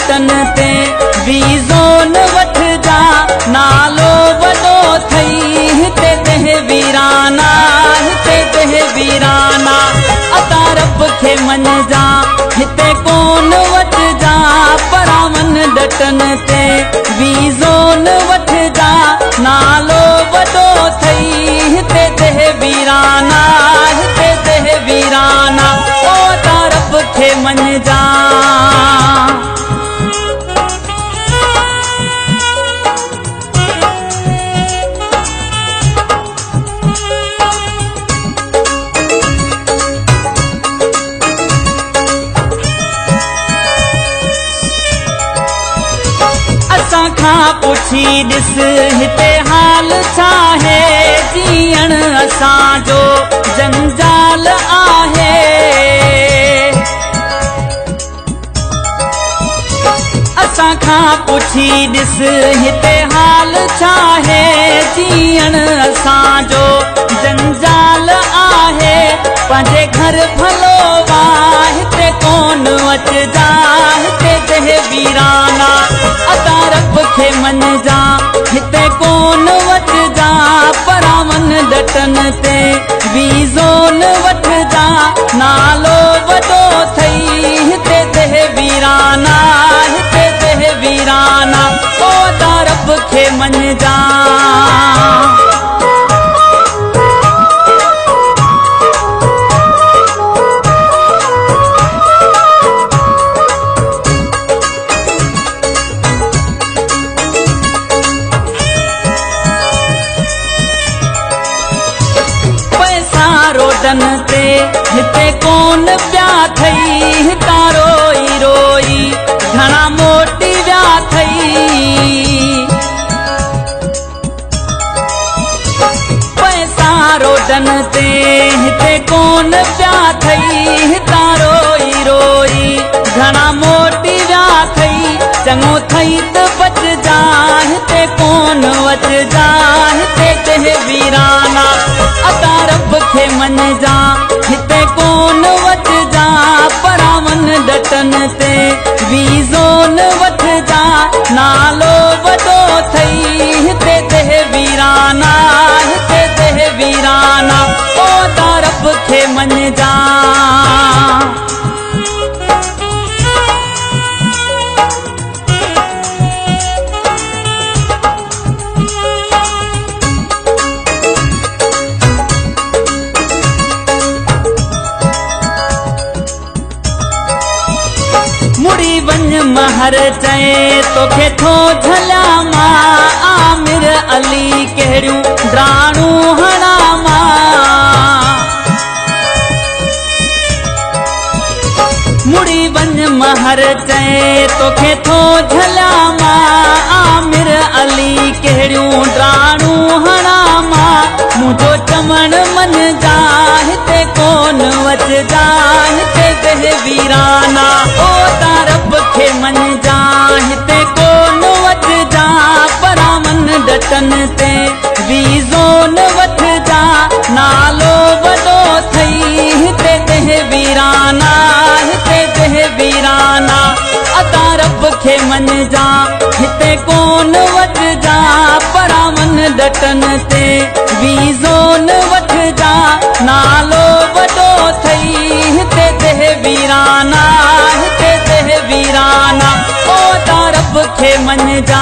Dutton ते वीज़ो न वठजा नालो वॾो थई हिते देह वीराना हिते देह वीराना अता रब खे मञजा हिते कोन वठजा परावन डटन ते वीज़ो न वठजा नालो वॾो थई हिते देह वीराना हिते देह वीराना ओ अता रब खे मञजा पुछी ॾिस हिते हाल छा है जीअण असांजो जंजाल आहे असां खां पुछी ॾिस हिते हाल छा है जीअण असांजो जंजाल आहे पंहिंजे घर भलो वा हिते कोन अचजा हिते देह वीराना अता रब खे मञजा हिते कोन वठजा परावन डटन ते वीज़ो न वठजा नालो वॾो थई हिते देह वीराना हिते देह वीराना ओ अता रब खे मञजा रोडन ते हिते कोन पिया थई हितां रोई रोई घणा मोटी विया थई पैसा रोडन ते हिते कोन पिया थई हितां रोई रोई घणा मोटी विया थई चङो थई त बचजा हिते कोन वचजा हिते देह वीराना अता रब खे मञजा हिते कोन वठजा परावन डटन ते वीज़ो न वठजा नालो वॾो थई हिते देह वीराना हिते देह वीराना ओ अता रब खे मञजा मुड़ी वञ महर चए तोखे थो झलिया मां आमिर अली कहिड़ियूं ड्राणू हणा मां मुड़ी वञ महर चए तोखे थो झलिया मां आमिर अली कहिड़ियूं ड्राणू हणा मां मुंहिंजो चमन मञजा हिते कोन वचजा हिते देह वीराना ओ अता रब खे मञजा हिते कोन वचजा परावन डटन ते वीज़ो न वठजा नालो वॾो थई हिते देह वीराना हिते देह वीराना अता रब खे मञजा हिते कोन वठजा परावन डटन ते वीज़ो न वठजा नालो वॾो थई हिते देह वीराना हिते देह वीराना ओ अता रब खे मञजा